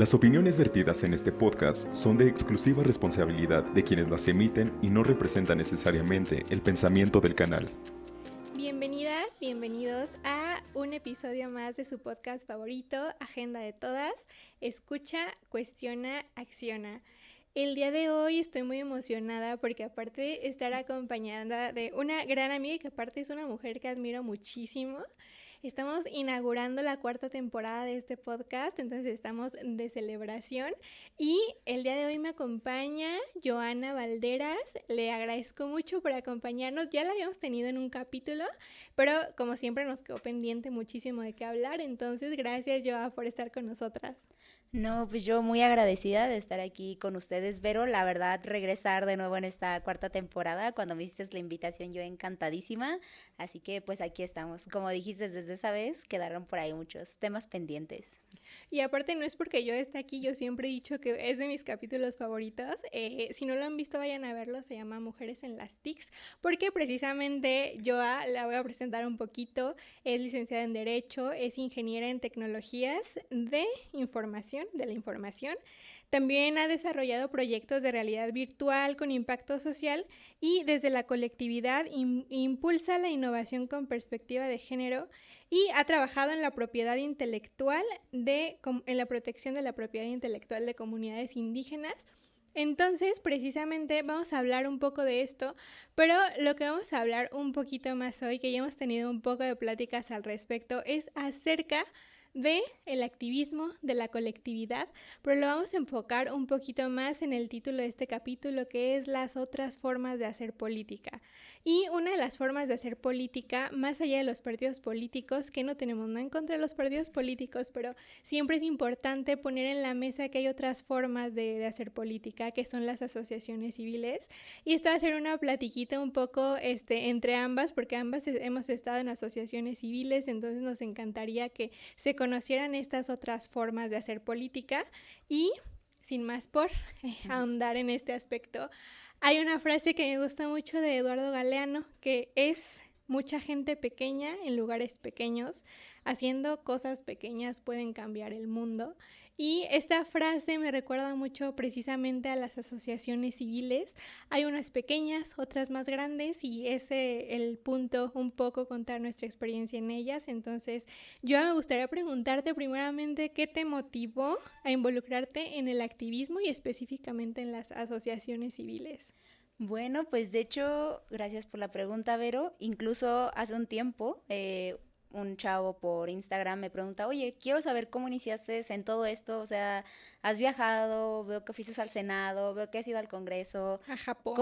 Las opiniones vertidas en este podcast son de exclusiva responsabilidad de quienes las emiten y no representan necesariamente el pensamiento del canal. Bienvenidas, bienvenidos a un episodio más de su podcast favorito, Agenda de Todas. Escucha, cuestiona, acciona. El día de hoy estoy muy emocionada porque aparte de estar acompañada de una gran amiga y que aparte es una mujer que admiro muchísimo. Estamos inaugurando la 4ª temporada de este podcast, entonces estamos de celebración y el día de hoy me acompaña Joana Valderas. Le agradezco mucho por acompañarnos, ya la habíamos tenido en un capítulo, pero como siempre nos quedó pendiente muchísimo de qué hablar, entonces gracias Joa por estar con nosotras. No, pues yo muy agradecida de estar aquí con ustedes, Vero. La verdad, regresar de nuevo en esta 4ª temporada, cuando me hiciste la invitación, yo encantadísima. Así que pues aquí estamos. Como dijiste desde esa vez, quedaron por ahí muchos temas pendientes. Y aparte no es porque yo esté aquí, yo siempre he dicho que es de mis capítulos favoritos. Si no lo han visto, vayan a verlo, se llama Mujeres en las TICs, porque precisamente yo la voy a presentar un poquito. Es licenciada en Derecho, es ingeniera en tecnologías de la información. También ha desarrollado proyectos de realidad virtual con impacto social y desde la colectividad impulsa la innovación con perspectiva de género y ha trabajado en la propiedad intelectual en la protección de la propiedad intelectual de comunidades indígenas. Entonces, precisamente vamos a hablar un poco de esto, pero lo que vamos a hablar un poquito más hoy, que ya hemos tenido un poco de pláticas al respecto, es acerca de el activismo, de la colectividad, pero lo vamos a enfocar un poquito más en el título de este capítulo, que es las otras formas de hacer política. Y una de las formas de hacer política, más allá de los partidos políticos, que no tenemos nada en contra de los partidos políticos, pero siempre es importante poner en la mesa que hay otras formas de hacer política, que son las asociaciones civiles. Y esta va a ser una platiquita un poco entre ambas, porque ambas hemos estado en asociaciones civiles, entonces nos encantaría que se conocieran estas otras formas de hacer política. Y sin más por ahondar en este aspecto, hay una frase que me gusta mucho de Eduardo Galeano, que es: mucha gente pequeña en lugares pequeños, haciendo cosas pequeñas pueden cambiar el mundo. Y esta frase me recuerda mucho precisamente a las asociaciones civiles. Hay unas pequeñas, otras más grandes, y ese es el punto, un poco contar nuestra experiencia en ellas. Entonces, yo me gustaría preguntarte primeramente qué te motivó a involucrarte en el activismo y específicamente en las asociaciones civiles. Bueno, pues de hecho, gracias por la pregunta, Vero. Incluso hace un tiempo, un chavo por Instagram me pregunta, oye, quiero saber cómo iniciaste en todo esto, o sea, has viajado, veo que fuiste al Senado, veo que has ido al Congreso, A Japón.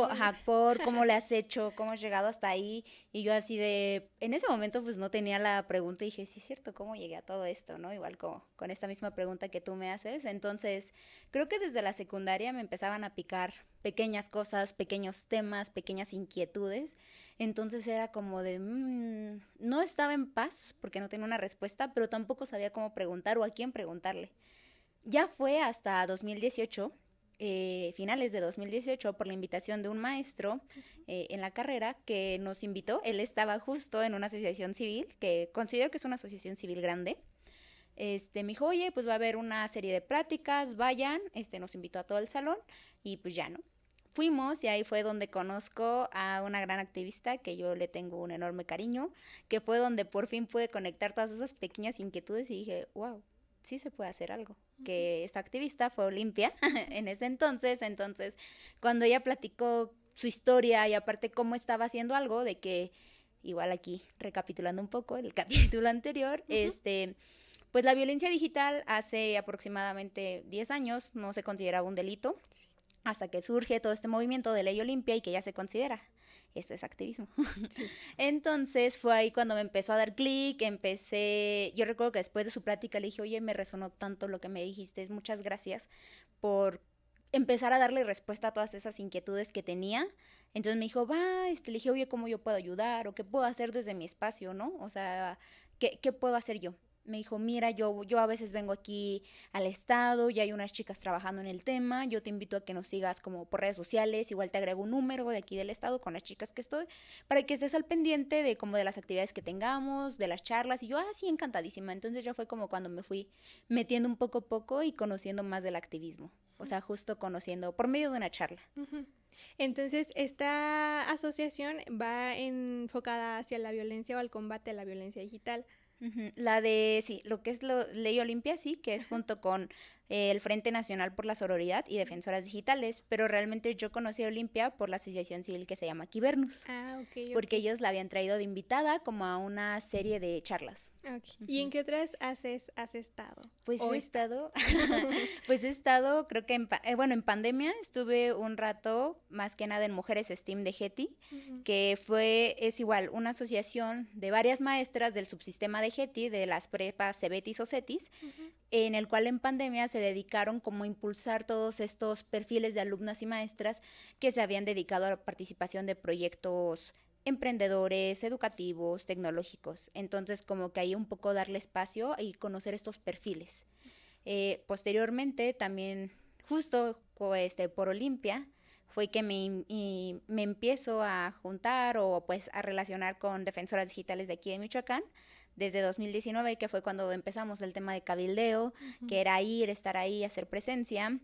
¿cómo le has hecho? ¿Cómo has llegado hasta ahí? Y yo así de, en ese momento pues no tenía la pregunta y dije, sí es cierto, ¿cómo llegué a todo esto? ¿No? Igual como con esta misma pregunta que tú me haces. Entonces, creo que desde la secundaria me empezaban a picar pequeñas cosas, pequeños temas, pequeñas inquietudes. Entonces era como de, no estaba en paz porque no tenía una respuesta, pero tampoco sabía cómo preguntar o a quién preguntarle. Ya fue hasta 2018, finales de 2018, por la invitación de un maestro en la carrera que nos invitó. Él estaba justo en una asociación civil, que considero que es una asociación civil grande. Me dijo, oye, pues va a haber una serie de pláticas, vayan. Nos invitó a todo el salón y pues ya, ¿no? Fuimos y ahí fue donde conozco a una gran activista que yo le tengo un enorme cariño, que fue donde por fin pude conectar todas esas pequeñas inquietudes y dije, wow, sí se puede hacer algo. Que esta activista fue Olimpia en ese entonces, cuando ella platicó su historia y aparte cómo estaba haciendo algo, de que, igual aquí recapitulando un poco el capítulo anterior, pues la violencia digital hace aproximadamente 10 años no se consideraba un delito, hasta que surge todo este movimiento de Ley Olimpia y que ya se considera. Este es activismo. Sí. Entonces fue ahí cuando me empezó a dar clic, yo recuerdo que después de su plática le dije, oye, me resonó tanto lo que me dijiste, muchas gracias por empezar a darle respuesta a todas esas inquietudes que tenía. Entonces me dijo, le dije, oye, ¿cómo yo puedo ayudar? ¿O qué puedo hacer desde mi espacio, no? O sea, ¿qué puedo hacer yo? me dijo, mira, yo a veces vengo aquí al estado, ya hay unas chicas trabajando en el tema, yo te invito a que nos sigas como por redes sociales, igual te agrego un número de aquí del estado con las chicas que estoy, para que estés al pendiente de como de las actividades que tengamos, de las charlas, y yo, sí, encantadísima. Entonces ya fue como cuando me fui metiendo un poco a poco y conociendo más del activismo, o sea, justo conociendo por medio de una charla. Uh-huh. Entonces, esta asociación va enfocada hacia la violencia o al combate a la violencia digital. La de, sí, lo que es Ley Olimpia, sí, que es junto con el Frente Nacional por la Sororidad y Defensoras Digitales, pero realmente yo conocí a Olimpia por la asociación civil que se llama Quibernus. Porque ellos la habían traído de invitada como a una serie de charlas. ¿Y en qué otras has estado? Pues he estado, creo que en pandemia estuve un rato, más que nada en Mujeres STEAM de Getty, que es igual una asociación de varias maestras del subsistema de Getty, de las prepas Cebetis o Cetis, en el cual en pandemia se dedicaron como a impulsar todos estos perfiles de alumnas y maestras que se habían dedicado a la participación de proyectos emprendedores, educativos, tecnológicos. Entonces, como que ahí un poco darle espacio y conocer estos perfiles. Posteriormente, también, justo por Olimpia, fue que me empiezo a juntar o pues a relacionar con defensoras digitales de aquí de Michoacán, desde 2019, que fue cuando empezamos el tema de cabildeo, que era estar ahí, hacer presencia.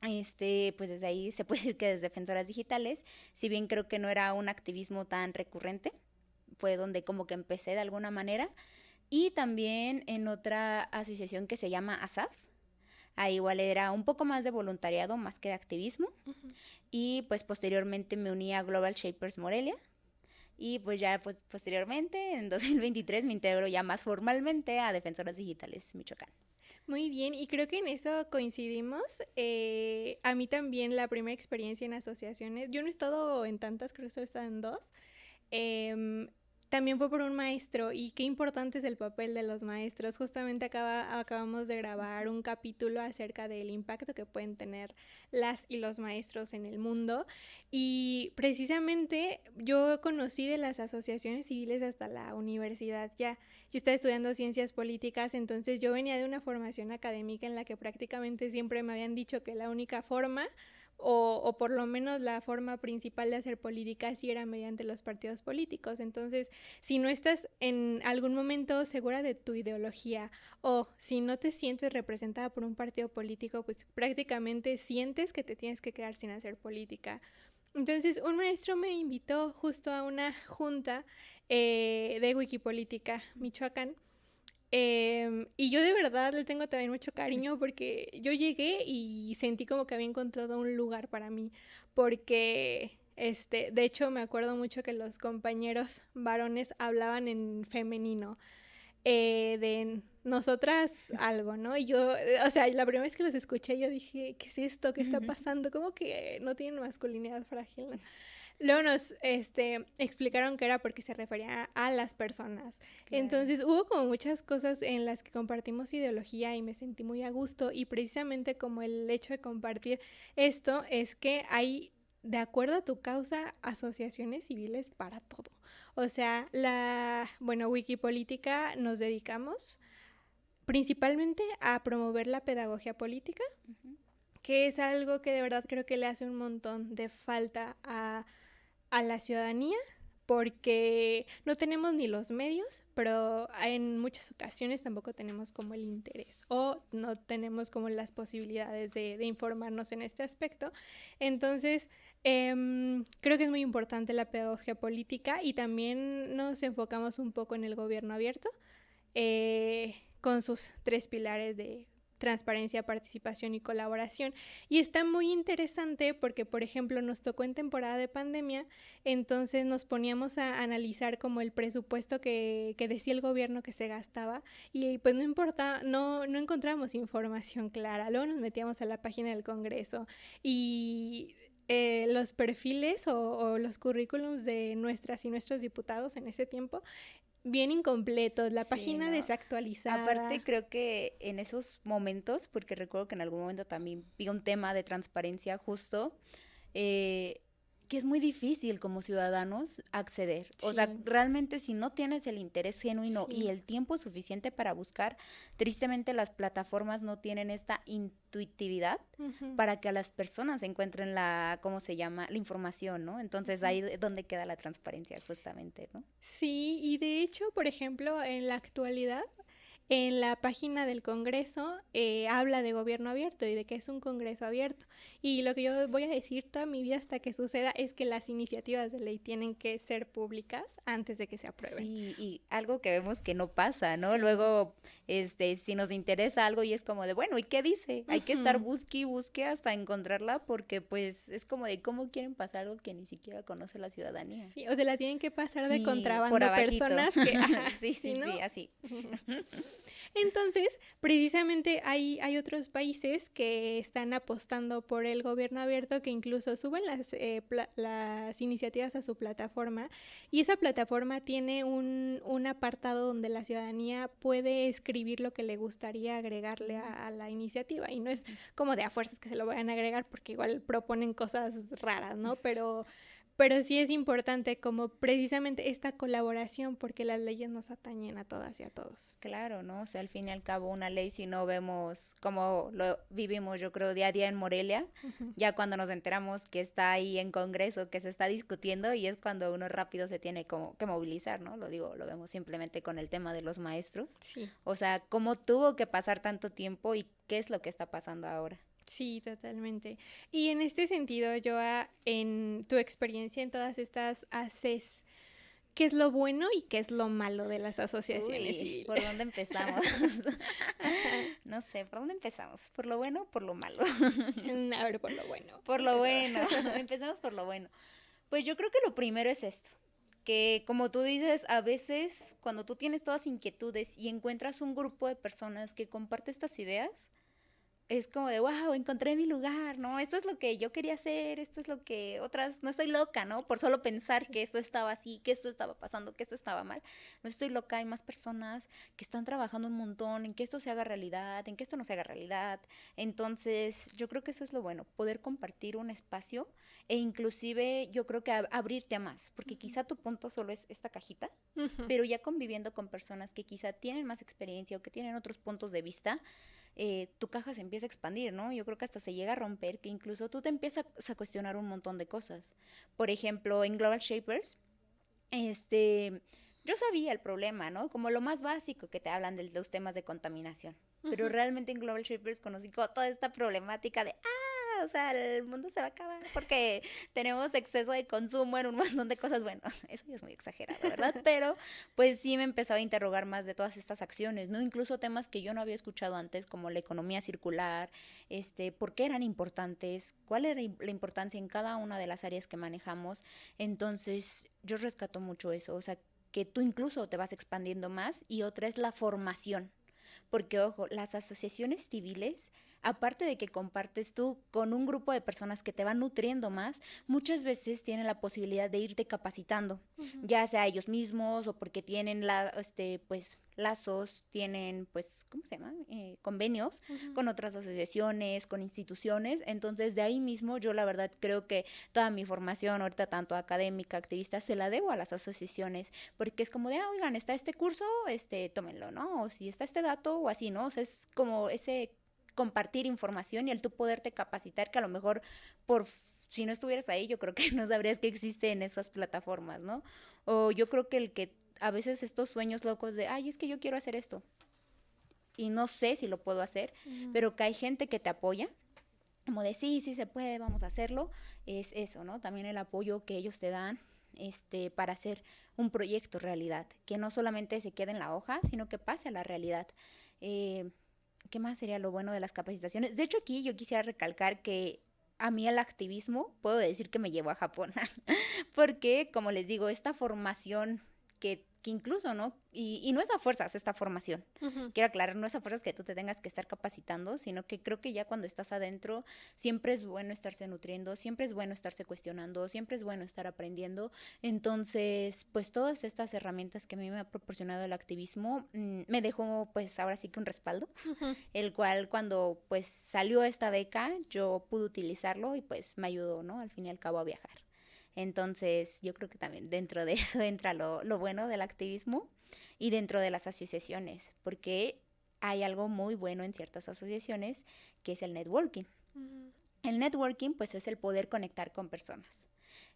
Pues desde ahí se puede decir que desde defensoras digitales, si bien creo que no era un activismo tan recurrente, fue donde como que empecé de alguna manera. Y también en otra asociación que se llama ASAF, ahí igual era un poco más de voluntariado más que de activismo. Y pues posteriormente me uní a Global Shapers Morelia. Y pues ya posteriormente, en 2023, me integro ya más formalmente a Defensoras Digitales Michoacán. Muy bien, y creo que en eso coincidimos. A mí también la primera experiencia en asociaciones, yo no he estado en tantas, creo que solo he estado en 2. También fue por un maestro, y qué importante es el papel de los maestros. Justamente acabamos de grabar un capítulo acerca del impacto que pueden tener las y los maestros en el mundo, y precisamente yo conocí de las asociaciones civiles hasta la universidad ya. Yo estaba estudiando ciencias políticas, entonces yo venía de una formación académica en la que prácticamente siempre me habían dicho que la única forma o por lo menos la forma principal de hacer política sí era mediante los partidos políticos. Entonces, si no estás en algún momento segura de tu ideología o si no te sientes representada por un partido político, pues prácticamente sientes que te tienes que quedar sin hacer política. Entonces, un maestro me invitó justo a una junta de Wikipolítica Michoacán. Y yo de verdad le tengo también mucho cariño porque yo llegué y sentí como que había encontrado un lugar para mí, porque de hecho me acuerdo mucho que los compañeros varones hablaban en femenino, de nosotras algo, ¿no? Y yo, o sea, la primera vez que los escuché yo dije, ¿qué es esto? ¿Qué está pasando? ¿Cómo que no tienen masculinidad frágil, ¿no? Luego nos explicaron que era porque se refería a las personas. Claro. Entonces hubo como muchas cosas en las que compartimos ideología y me sentí muy a gusto, y precisamente como el hecho de compartir esto es que hay, de acuerdo a tu causa, asociaciones civiles para todo. O sea, Wikipolítica nos dedicamos principalmente a promover la pedagogía política, que es algo que de verdad creo que le hace un montón de falta a la ciudadanía, porque no tenemos ni los medios, pero en muchas ocasiones tampoco tenemos como el interés o no tenemos como las posibilidades de informarnos en este aspecto. Entonces, creo que es muy importante la pedagogía política, y también nos enfocamos un poco en el gobierno abierto, con sus 3 pilares de transparencia, participación y colaboración. Y está muy interesante porque, por ejemplo, nos tocó en temporada de pandemia, entonces nos poníamos a analizar como el presupuesto que decía el gobierno que se gastaba, y pues no importa, no encontramos información clara. Luego nos metíamos a la página del Congreso y los perfiles o los currículums de nuestras y nuestros diputados en ese tiempo bien incompletos, la página desactualizada. Aparte, creo que en esos momentos, porque recuerdo que en algún momento también vi un tema de transparencia justo, que que es muy difícil como ciudadanos acceder. O sea, Sí. realmente si no tienes el interés genuino Sí. y el tiempo suficiente para buscar, tristemente las plataformas no tienen esta intuitividad Ujú. para que a las personas encuentren la, ¿cómo se llama? La información, ¿no? Entonces ahí es donde queda la transparencia justamente, ¿no? Sí, y de hecho, por ejemplo, en la actualidad, en la página del Congreso habla de gobierno abierto y de que es un Congreso abierto. Y lo que yo voy a decir toda mi vida hasta que suceda es que las iniciativas de ley tienen que ser públicas antes de que se aprueben. Sí, y algo que vemos que no pasa, ¿no? Sí. Luego, si nos interesa algo y es como de, bueno, ¿y qué dice? Hay que estar Ujú. busque y busque hasta encontrarla porque pues es como de cómo quieren pasar algo que ni siquiera conoce la ciudadanía. Sí, o se la tienen que pasar de Sí, contrabando por a abajito. personas que, ajá, Sí, sí, sí, ¿no? sí, así. Entonces, precisamente hay otros países que están apostando por el gobierno abierto, que incluso suben las iniciativas a su plataforma, y esa plataforma tiene un apartado donde la ciudadanía puede escribir lo que le gustaría agregarle a la iniciativa, y no es como de a fuerzas que se lo vayan a agregar porque igual proponen cosas raras, ¿no? Pero sí es importante como precisamente esta colaboración porque las leyes nos atañen a todas y a todos. Claro, ¿no? O sea, al fin y al cabo una ley si no vemos cómo lo vivimos, yo creo, día a día en Morelia, Ujú. ya cuando nos enteramos que está ahí en Congreso, que se está discutiendo y es cuando uno rápido se tiene como que movilizar, ¿no? Lo digo, lo vemos simplemente con el tema de los maestros. Sí, O sea, cómo tuvo que pasar tanto tiempo y qué es lo que está pasando ahora. sí, totalmente. Y en este sentido, Joa, en tu experiencia en todas estas haces, ¿qué es lo bueno y qué es lo malo de las asociaciones Uy, ¿por civiles? dónde empezamos? No sé, ¿por dónde empezamos? ¿Por lo bueno o por lo malo? A ver, por lo bueno. Por lo bueno, empecemos por lo bueno. Pues yo creo que lo primero es esto, que como tú dices, a veces cuando tú tienes todas inquietudes y encuentras un grupo de personas que comparte estas ideas, es como de, wow, encontré mi lugar, ¿no? Esto es lo que yo quería hacer, esto es lo que otras, no estoy loca, ¿no? Por solo pensar que esto estaba así, que esto estaba pasando, que esto estaba mal. No estoy loca, hay más personas que están trabajando un montón en que esto se haga realidad, en que esto no se haga realidad. Entonces, yo creo que eso es lo bueno, poder compartir un espacio e inclusive yo creo que abrirte a más, porque quizá tu punto solo es esta cajita, Ujú. pero ya conviviendo con personas que quizá tienen más experiencia o que tienen otros puntos de vista, tu caja se empieza a expandir, ¿no? Yo creo que hasta se llega a romper, que incluso tú te empiezas a cuestionar un montón de cosas. Por ejemplo, en Global Shapers, yo sabía el problema, ¿no? Como lo más básico que te hablan de los temas de contaminación. Pero Ujú. realmente en Global Shapers conocí toda esta problemática de, o sea, el mundo se va a acabar porque tenemos exceso de consumo en un montón de cosas. Bueno, eso ya es muy exagerado, ¿verdad? Pero pues sí me empezaba a interrogar más de todas estas acciones, ¿no? Incluso temas que yo no había escuchado antes, como la economía circular, por qué eran importantes, cuál era la importancia en cada una de las áreas que manejamos. Entonces, yo rescato mucho eso, o sea, que tú incluso te vas expandiendo más, y otra es la formación. Porque, ojo, las asociaciones civiles, aparte de que compartes tú con un grupo de personas que te van nutriendo más, muchas veces tienen la posibilidad de irte capacitando, ya sea ellos mismos o porque tienen pues lazos, tienen pues, ¿cómo se llama? Convenios con otras asociaciones, con instituciones. Entonces, de ahí mismo yo la verdad creo que toda mi formación ahorita, tanto académica, activista, se la debo a las asociaciones, porque es como de, oigan, está este curso, tómenlo, ¿no? O si está este dato o así, ¿no? O sea, es como ese compartir información y el tú poderte capacitar, que a lo mejor si no estuvieras ahí, yo creo que no sabrías que existen esas plataformas, ¿no? O yo creo que el que a veces estos sueños locos de, ay, es que yo quiero hacer esto y no sé si lo puedo hacer, pero que hay gente que te apoya, como de sí, sí se puede, vamos a hacerlo, es eso, ¿no? También el apoyo que ellos te dan para hacer un proyecto realidad, que no solamente se quede en la hoja, sino que pase a la realidad. ¿Qué más sería lo bueno de las capacitaciones? De hecho, aquí yo quisiera recalcar que a mí el activismo, puedo decir que me llevó a Japón, porque, como les digo, esta formación que incluso, ¿no? Y no es a fuerzas esta formación. Ujú. Quiero aclarar, no es a fuerzas que tú te tengas que estar capacitando, sino que creo que ya cuando estás adentro, siempre es bueno estarse nutriendo, siempre es bueno estarse cuestionando, siempre es bueno estar aprendiendo. Entonces, pues todas estas herramientas que a mí me ha proporcionado el activismo, me dejó pues ahora sí que un respaldo, Ujú. el cual cuando pues salió esta beca, yo pude utilizarlo y pues me ayudó, ¿no? Al fin y al cabo a viajar. Entonces, yo creo que también dentro de eso entra lo bueno del activismo y dentro de las asociaciones, porque hay algo muy bueno en ciertas asociaciones que es el networking. Ujú. El networking, pues, es el poder conectar con personas.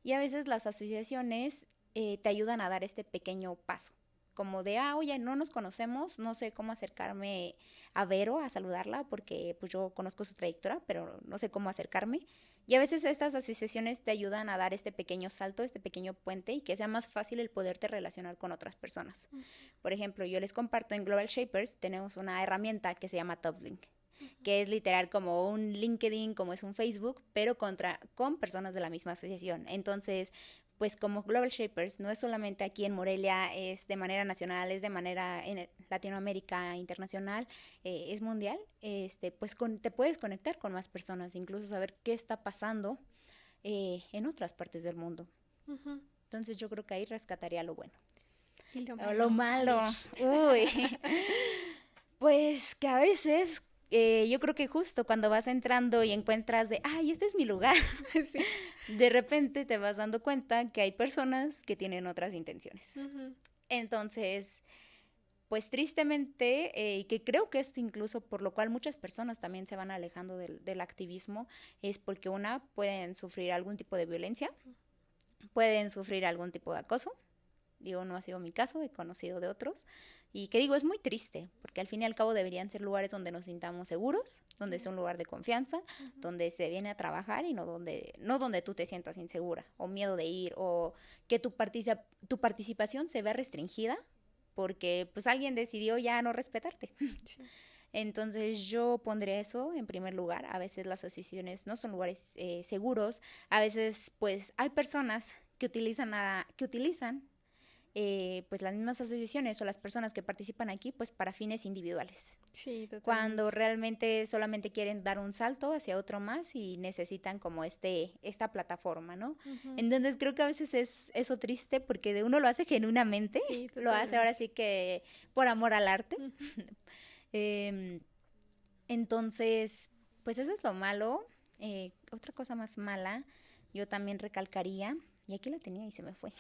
Y a veces las asociaciones te ayudan a dar este pequeño paso, como de, oye, no nos conocemos, no sé cómo acercarme a Vero a saludarla, porque pues yo conozco su trayectoria, pero no sé cómo acercarme. Y a veces estas asociaciones te ayudan a dar este pequeño salto, este pequeño puente, y que sea más fácil el poderte relacionar con otras personas. Por ejemplo, yo les comparto en Global Shapers, tenemos una herramienta que se llama TopLink, que es literal como un LinkedIn, como es un Facebook, pero con personas de la misma asociación. Entonces, pues como Global Shapers no es solamente aquí en Morelia, es de manera nacional, es de manera en Latinoamérica, internacional, es mundial, pues te puedes conectar con más personas, incluso saber qué está pasando en otras partes del mundo. Ujú. Entonces yo creo que ahí rescataría lo bueno. Y Lo malo, uy, pues que a veces yo creo que justo cuando vas entrando y encuentras de, este es mi lugar, Sí. de repente te vas dando cuenta que hay personas que tienen otras intenciones. Ujú. Entonces, pues tristemente, y que creo que es incluso por lo cual muchas personas también se van alejando del activismo, es porque pueden sufrir algún tipo de violencia, pueden sufrir algún tipo de acoso. Digo, no ha sido mi caso, he conocido de otros. Y que digo, es muy triste, porque al fin y al cabo deberían ser lugares donde nos sintamos seguros, donde sea un lugar de confianza, donde se viene a trabajar y no donde tú te sientas insegura o miedo de ir o que tu participación se vea restringida porque pues alguien decidió ya no respetarte. Sí. Entonces yo pondría eso en primer lugar. A veces las asociaciones no son lugares seguros, a veces pues hay personas que utilizan pues las mismas asociaciones o las personas que participan aquí pues para fines individuales. Sí, Cuando totalmente. realmente solamente quieren dar un salto hacia otro más y necesitan como esta plataforma, ¿no? Ujú. Entonces creo que a veces es eso triste porque de uno lo hace genuinamente, Sí, lo hace ahora totalmente. sí que por amor al arte. Ujú. Em, entonces, pues eso es lo malo. Otra cosa más mala, yo también recalcaría, y aquí la tenía y se me fue.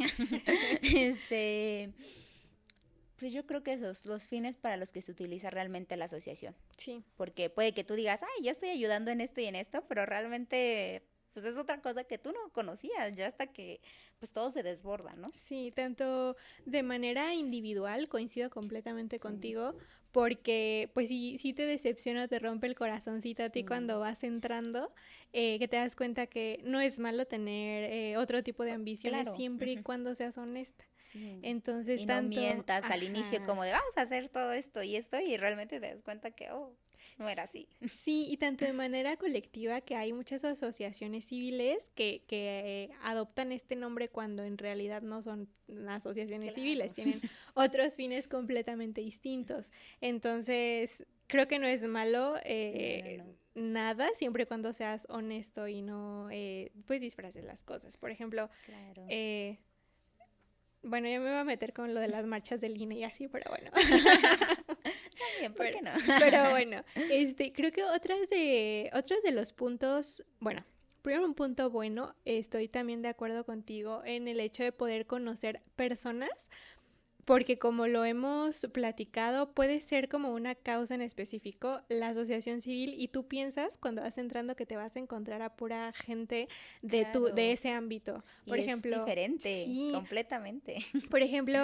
Pues yo creo que esos, los fines para los que se utiliza realmente la asociación. Sí. Porque puede que tú digas, yo estoy ayudando en esto y en esto, pero realmente, pues es otra cosa que tú no conocías, ya hasta que, pues todo se desborda, ¿no? Sí, tanto de manera individual, coincido completamente Sí, contigo, porque pues sí te decepciona, te rompe el corazoncito a ti cuando sí, vas entrando, que te das cuenta que no es malo tener otro tipo de ambiciones claro. siempre y Ujú. cuando seas honesta. Sí. Entonces, Y no tanto, mientas al inicio ajá. como de vamos a hacer todo esto y realmente te das cuenta que, no era así. Sí, y tanto de manera colectiva que hay muchas asociaciones civiles que adoptan este nombre cuando en realidad no son asociaciones civiles, Claro. tienen otros fines completamente distintos. Entonces, creo que no es malo No, no, no. nada, siempre y cuando seas honesto y no pues disfraces las cosas. Por ejemplo, Claro. eh, bueno, ya me voy a meter con lo de las marchas del INE y así, pero bueno. También, ¿por Pero, qué no? pero bueno, creo que otros de los puntos, bueno, primero un punto bueno, estoy también de acuerdo contigo en el hecho de poder conocer personas porque como lo hemos platicado, puede ser como una causa en específico la asociación civil y tú piensas cuando vas entrando que te vas a encontrar a pura gente de Claro. ese ámbito. Por Y es ejemplo, diferente, sí, completamente. por ejemplo,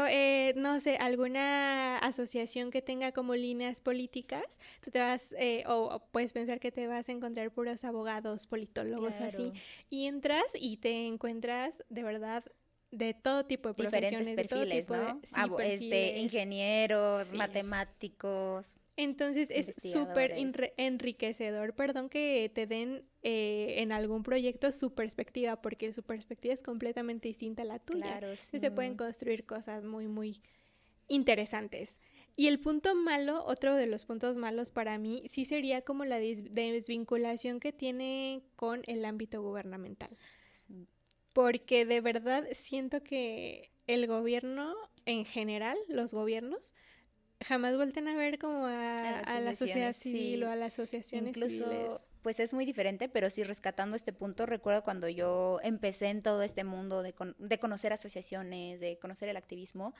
no sé, alguna asociación que tenga como líneas políticas, tú te vas, o puedes pensar que te vas a encontrar puros abogados, politólogos o así, Claro. y entras y te encuentras de verdad de todo tipo de Diferentes profesiones, de todo perfiles, tipo de, ¿no? sí, perfiles, Ingenieros, sí. matemáticos, Entonces es súper investigadores. enriquecedor, perdón, que te den en algún proyecto su perspectiva, porque su perspectiva es completamente distinta a la tuya. Claro, Entonces se pueden sí. construir cosas muy, muy interesantes. Y el punto malo, otro de los puntos malos para mí, sí sería como la desvinculación que tiene con el ámbito gubernamental. Sí. Porque de verdad siento que el gobierno en general, los gobiernos, jamás vuelten a ver como a la sociedad civil sí. o a las asociaciones Incluso, civiles. pues es muy diferente, pero sí rescatando este punto, recuerdo cuando yo empecé en todo este mundo de conocer asociaciones, de conocer el activismo,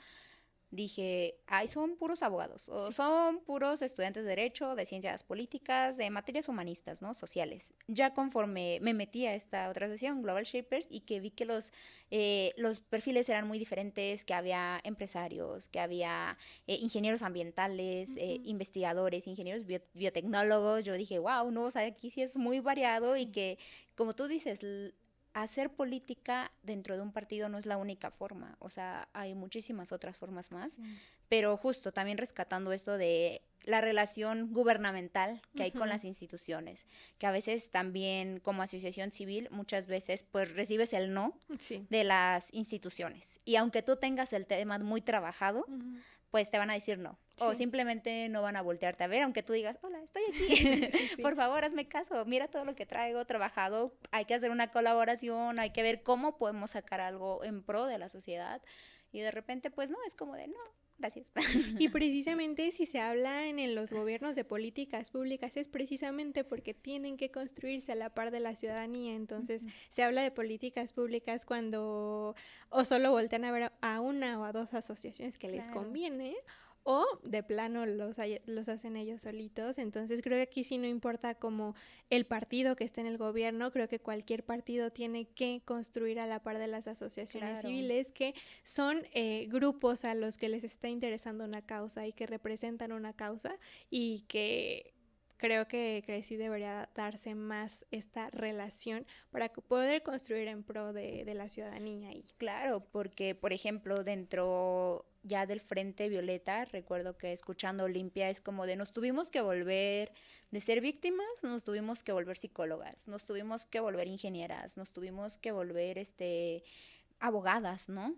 dije, ay, son puros abogados, o Sí. son puros estudiantes de derecho, de ciencias políticas, de materias humanistas, ¿no? Sociales. Ya conforme me metí a esta otra sesión, Global Shapers, y que vi que los perfiles eran muy diferentes, que había empresarios, que había ingenieros ambientales, investigadores, ingenieros biotecnólogos, yo dije, wow, no, o sea, aquí sí es muy variado y Sí. que, como tú dices, hacer política dentro de un partido no es la única forma, o sea, hay muchísimas otras formas más, Sí. pero justo también rescatando esto de la relación gubernamental que hay con las instituciones, que a veces también como asociación civil muchas veces pues recibes el no Sí. de las instituciones y aunque tú tengas el tema muy trabajado, pues te van a decir no. O Sí. simplemente no van a voltearte a ver, aunque tú digas, hola, estoy aquí, Sí. por favor, hazme caso, mira todo lo que traigo trabajado, hay que hacer una colaboración, hay que ver cómo podemos sacar algo en pro de la sociedad. Y de repente, pues no, es como de, no, gracias. Y precisamente si se habla en los gobiernos de políticas públicas es precisamente porque tienen que construirse a la par de la ciudadanía. Entonces se habla de políticas públicas cuando o solo voltean a ver a una o a dos asociaciones que les Claro. conviene o de plano los hacen ellos solitos. Entonces creo que aquí sí no importa como el partido que esté en el gobierno, creo que cualquier partido tiene que construir a la par de las asociaciones Claro. civiles que son grupos a los que les está interesando una causa y que representan una causa y que creo que sí debería darse más esta relación para poder construir en pro de la ciudadanía ahí. Claro, porque, por ejemplo, dentro ya del Frente Violeta, recuerdo que escuchando Olimpia es como de nos tuvimos que volver de ser víctimas, nos tuvimos que volver psicólogas, nos tuvimos que volver ingenieras, nos tuvimos que volver abogadas, ¿no?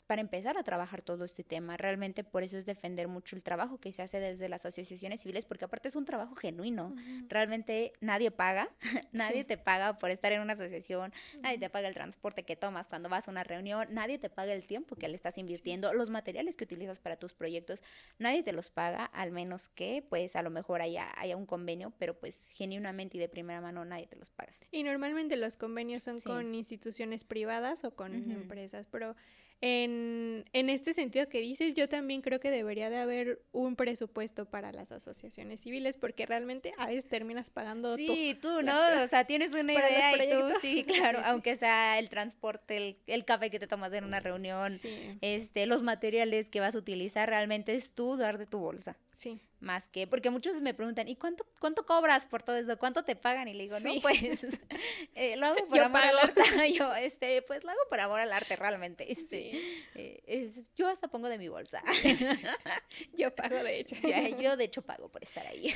Para empezar a trabajar todo este tema. Realmente por eso es defender mucho el trabajo que se hace desde las asociaciones civiles, porque aparte es un trabajo genuino. Realmente nadie paga, nadie te paga por estar en una asociación, nadie te paga el transporte que tomas cuando vas a una reunión, nadie te paga el tiempo que le estás invirtiendo, los materiales que utilizas para tus proyectos, nadie te los paga, al menos que pues a lo mejor haya un convenio, pero pues genuinamente y de primera mano nadie te los paga. Y normalmente los convenios son Sí. con instituciones privadas o con empresas, pero en este sentido que dices, yo también creo que debería de haber un presupuesto para las asociaciones civiles, porque realmente a veces terminas pagando Sí, tú, ¿no? las- O sea, tienes una para los idea y tú, proyectos. sí, claro, Sí, sí. aunque sea el transporte, el café que te tomas en una reunión, Sí, los materiales que vas a utilizar, realmente es tú dar de tu bolsa. sí. Más que, porque muchos me preguntan, ¿y cuánto cobras por todo eso? ¿Cuánto te pagan? Y le digo, no, Sí. pues, lo hago por Yo amor al pago. arte. Yo, pues lo hago por amor al arte, realmente. Sí. Yo hasta pongo de mi bolsa. Yo pago, de hecho. Yo, de hecho, pago por estar ahí.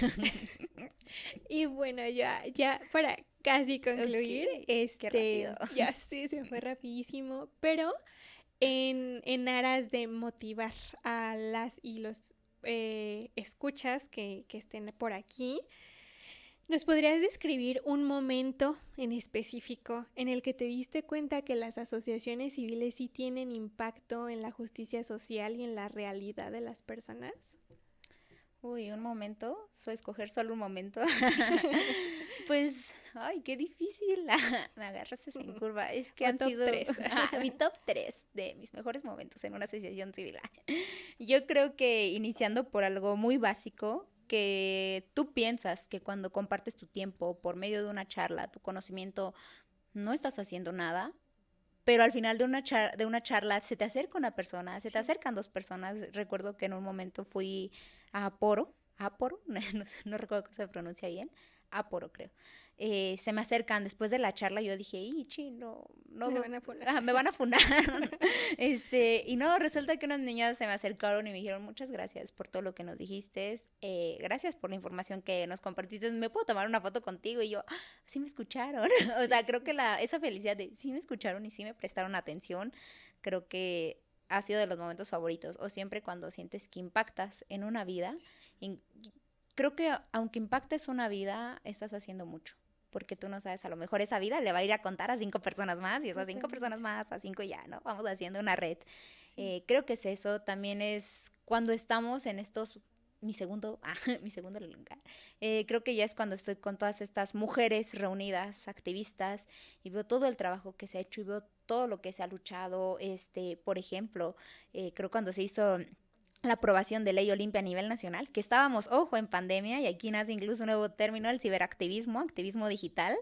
Y bueno, ya para casi concluir, Ok, qué rápido. ya sí, se fue rapidísimo, pero en aras de motivar a las y los escuchas que estén por aquí, ¿nos podrías describir un momento en específico en el que te diste cuenta que las asociaciones civiles sí tienen impacto en la justicia social y en la realidad de las personas? Uy, un momento, escoger solo un momento. Pues, ay, qué difícil. Me agarras en curva. Es que O han top sido 3. mi top 3 de mis mejores momentos en una asociación civil. Yo creo que iniciando por algo muy básico, que tú piensas que cuando compartes tu tiempo por medio de una charla, tu conocimiento, no estás haciendo nada, pero al final de una charla se te acerca una persona, se te acercan dos personas. Recuerdo que en un momento fui a Aporo, no recuerdo cómo se pronuncia bien, Aporo creo. Se me acercan después de la charla, yo dije, no, Me van a funar. me van a funar. Y no, resulta que unas niñas se me acercaron y me dijeron, muchas gracias por todo lo que nos dijiste, gracias por la información que nos compartiste, ¿me puedo tomar una foto contigo? Y yo, sí me escucharon. O sea, creo que esa felicidad de sí me escucharon y sí me prestaron atención, creo que ha sido de los momentos favoritos. O siempre cuando sientes que impactas en una vida, creo que aunque impactes una vida, estás haciendo mucho. Porque tú no sabes, a lo mejor esa vida le va a ir a contar a 5 personas más y esas 5 personas más a 5 ya, ¿no? Vamos haciendo una red. Creo que es eso, también es cuando estamos en estos, mi segundo lugar, creo que ya es cuando estoy con todas estas mujeres reunidas, activistas, y veo todo el trabajo que se ha hecho y veo todo lo que se ha luchado, por ejemplo, creo cuando se hizo la aprobación de ley Olimpia a nivel nacional, que estábamos, ojo, en pandemia, y aquí nace incluso un nuevo término, el ciberactivismo, activismo digital,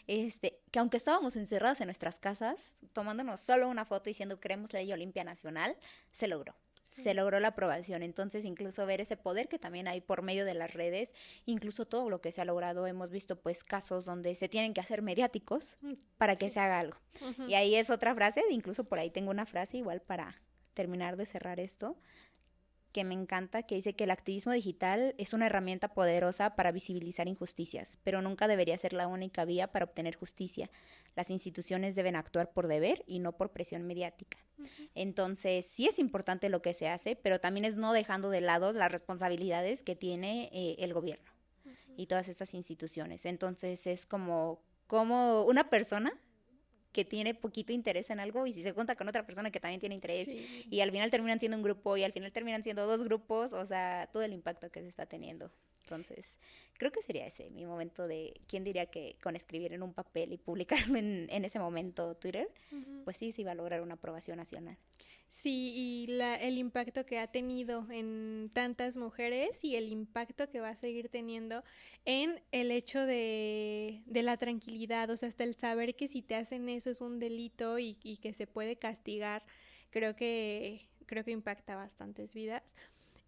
que aunque estábamos encerrados en nuestras casas, tomándonos solo una foto diciendo queremos ley Olimpia nacional, se logró. Sí. Se logró la aprobación, entonces incluso ver ese poder que también hay por medio de las redes, incluso todo lo que se ha logrado, hemos visto pues casos donde se tienen que hacer mediáticos para que se haga algo. Y ahí es otra frase, incluso por ahí tengo una frase igual para terminar de cerrar esto, que me encanta, que dice que el activismo digital es una herramienta poderosa para visibilizar injusticias, pero nunca debería ser la única vía para obtener justicia. Las instituciones deben actuar por deber y no por presión mediática. Entonces, sí es importante lo que se hace, pero también es no dejando de lado las responsabilidades que tiene el gobierno y todas estas instituciones. Entonces, es como una persona que tiene poquito interés en algo y si se junta con otra persona que también tiene interés y al final terminan siendo un grupo y al final terminan siendo dos grupos, o sea, todo el impacto que se está teniendo. Entonces, creo que sería ese mi momento de, ¿quién diría que con escribir en un papel y publicarlo en ese momento Twitter, pues sí va a lograr una aprobación nacional? Sí, y el impacto que ha tenido en tantas mujeres y el impacto que va a seguir teniendo en el hecho de la tranquilidad, o sea, hasta el saber que si te hacen eso es un delito y que se puede castigar, creo que impacta bastantes vidas.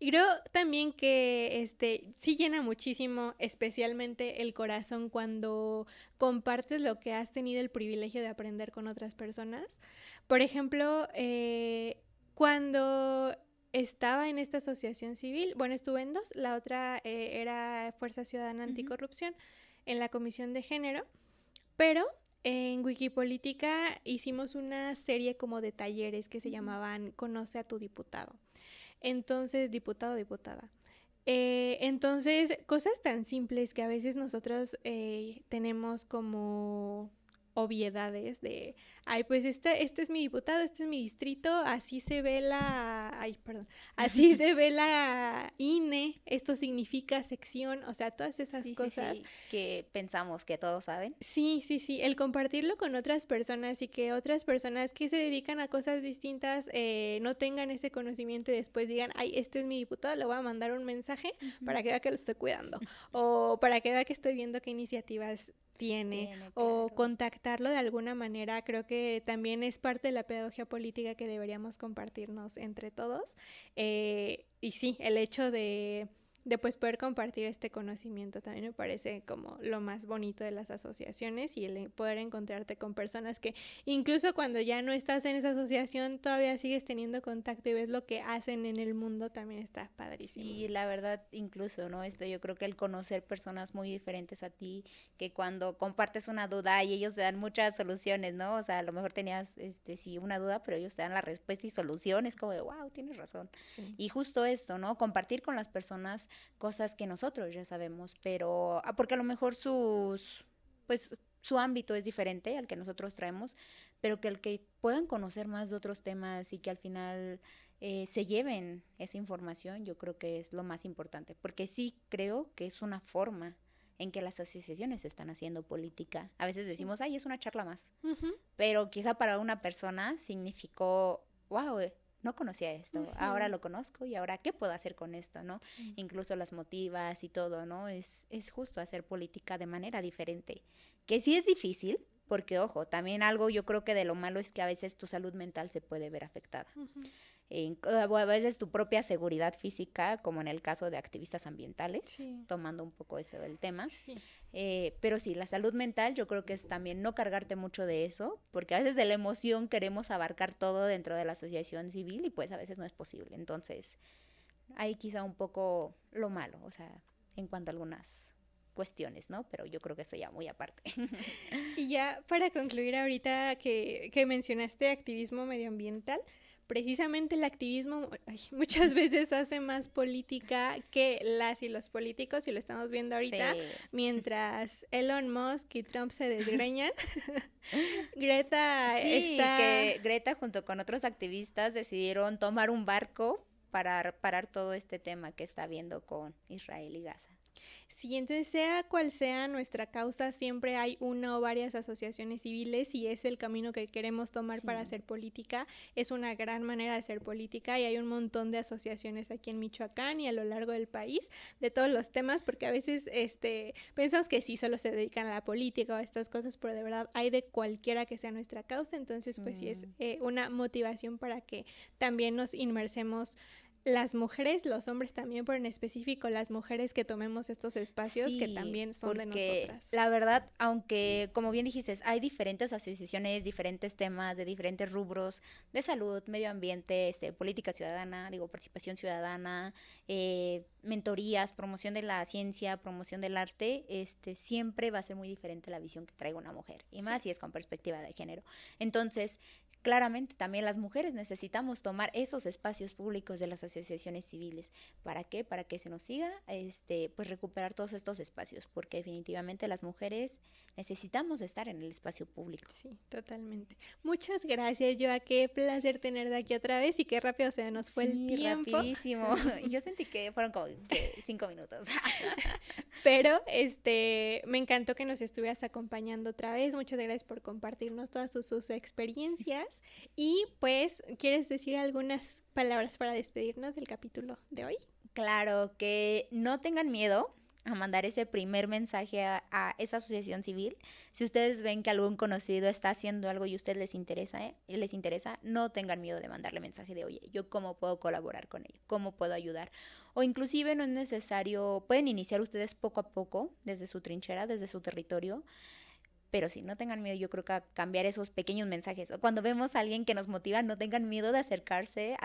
Y creo también que sí llena muchísimo, especialmente el corazón cuando compartes lo que has tenido el privilegio de aprender con otras personas. Por ejemplo, cuando estaba en esta asociación civil, bueno, estuve en dos, la otra era Fuerza Ciudadana Anticorrupción, en la Comisión de Género, pero en Wikipolítica hicimos una serie como de talleres que se llamaban Conoce a tu diputado. Entonces, diputado, diputada. Entonces, cosas tan simples que a veces nosotros tenemos como obviedades de, ay, pues este es mi diputado, este es mi distrito, así se ve así se ve la INE, esto significa sección, o sea, todas esas cosas. Sí, que pensamos que todos saben. Sí, el compartirlo con otras personas y que otras personas que se dedican a cosas distintas no tengan ese conocimiento y después digan, ay, este es mi diputado, le voy a mandar un mensaje para que vea que lo estoy cuidando o para que vea que estoy viendo qué iniciativas tiene o claro, contactarlo de alguna manera. Creo que también es parte de la pedagogía política que deberíamos compartirnos entre todos y sí, el hecho de pues poder compartir este conocimiento también me parece como lo más bonito de las asociaciones y el poder encontrarte con personas que incluso cuando ya no estás en esa asociación todavía sigues teniendo contacto y ves lo que hacen en el mundo, también está padrísimo. Sí, la verdad incluso, ¿no? Yo creo que el conocer personas muy diferentes a ti, que cuando compartes una duda y ellos te dan muchas soluciones, ¿no? O sea, a lo mejor tenías sí una duda, pero ellos te dan la respuesta y solución, es como de, wow, tienes razón. Sí. Y justo esto, ¿no? Compartir con las personas cosas que nosotros ya sabemos, pero porque a lo mejor su ámbito es diferente al que nosotros traemos, pero que el que puedan conocer más de otros temas y que al final se lleven esa información, yo creo que es lo más importante, porque sí creo que es una forma en que las asociaciones están haciendo política. A veces decimos, ay, es una charla más, pero quizá para una persona significó, wow, no conocía esto, ahora lo conozco y ahora ¿qué puedo hacer con esto, no? Sí. Incluso las motivas y todo, ¿no? Es justo hacer política de manera diferente, que sí es difícil, porque ojo, también algo yo creo que de lo malo es que a veces tu salud mental se puede ver afectada. A veces tu propia seguridad física, como en el caso de activistas ambientales, tomando un poco eso del tema. Sí. Pero sí, la salud mental yo creo que es también no cargarte mucho de eso, porque a veces de la emoción queremos abarcar todo dentro de la asociación civil y pues a veces no es posible. Entonces, ahí quizá un poco lo malo, o sea, en cuanto a algunas cuestiones, ¿no? Pero yo creo que esto ya muy aparte. Y ya para concluir ahorita que mencionaste activismo medioambiental, precisamente el activismo muchas veces hace más política que las y los políticos, y lo estamos viendo ahorita, Sí. mientras Elon Musk y Trump se desgreñan. Greta Sí, está... que Greta junto con otros activistas decidieron tomar un barco para parar todo este tema que está habiendo con Israel y Gaza. Sí, entonces sea cual sea nuestra causa, siempre hay una o varias asociaciones civiles y es el camino que queremos tomar para Sí. hacer política. Es una gran manera de hacer política y hay un montón de asociaciones aquí en Michoacán y a lo largo del país de todos los temas, porque a veces pensamos que sí solo se dedican a la política o a estas cosas, pero de verdad hay de cualquiera que sea nuestra causa, entonces pues sí es una motivación para que también nos inmersemos las mujeres, los hombres también, pero en específico las mujeres que tomemos estos espacios que Sí, también son de porque nosotras. la verdad, aunque como bien dijiste, hay diferentes asociaciones, diferentes temas de diferentes rubros de salud, medio ambiente, política ciudadana, participación ciudadana, mentorías, promoción de la ciencia, promoción del arte, siempre va a ser muy diferente la visión que traiga una mujer, y más si es con perspectiva de género. Entonces, claramente también las mujeres necesitamos tomar esos espacios públicos de las asociaciones civiles. ¿Para qué? Para que se nos siga, pues recuperar todos estos espacios, porque definitivamente las mujeres necesitamos estar en el espacio público. Sí, totalmente. Muchas gracias, Joa, qué placer tenerte aquí otra vez y qué rápido se nos fue el tiempo. Rapidísimo. Yo sentí que fueron como 5 minutos. Pero me encantó que nos estuvieras acompañando otra vez. Muchas gracias por compartirnos todas sus experiencias. Y pues, ¿quieres decir algunas palabras para despedirnos del capítulo de hoy? Claro, que no tengan miedo a mandar ese primer mensaje a esa asociación civil. Si ustedes ven que algún conocido está haciendo algo y a ustedes les interesa, no tengan miedo de mandarle mensaje de, oye, ¿yo cómo puedo colaborar con ello? ¿Cómo puedo ayudar? O inclusive no es necesario, pueden iniciar ustedes poco a poco desde su trinchera, desde su territorio. Pero sí, no tengan miedo, yo creo que a cambiar esos pequeños mensajes. O cuando vemos a alguien que nos motiva, no tengan miedo de acercarse,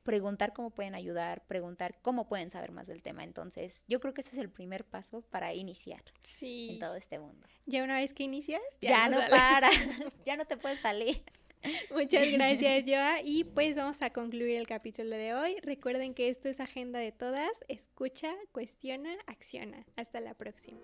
preguntar cómo pueden ayudar, preguntar cómo pueden saber más del tema. Entonces, yo creo que ese es el primer paso para iniciar en todo este mundo. Ya una vez que inicias, ya no paras, ya no te puedes salir. Muchas gracias, Joa. Y pues vamos a concluir el capítulo de hoy. Recuerden que esto es Agenda de Todas. Escucha, cuestiona, acciona. Hasta la próxima.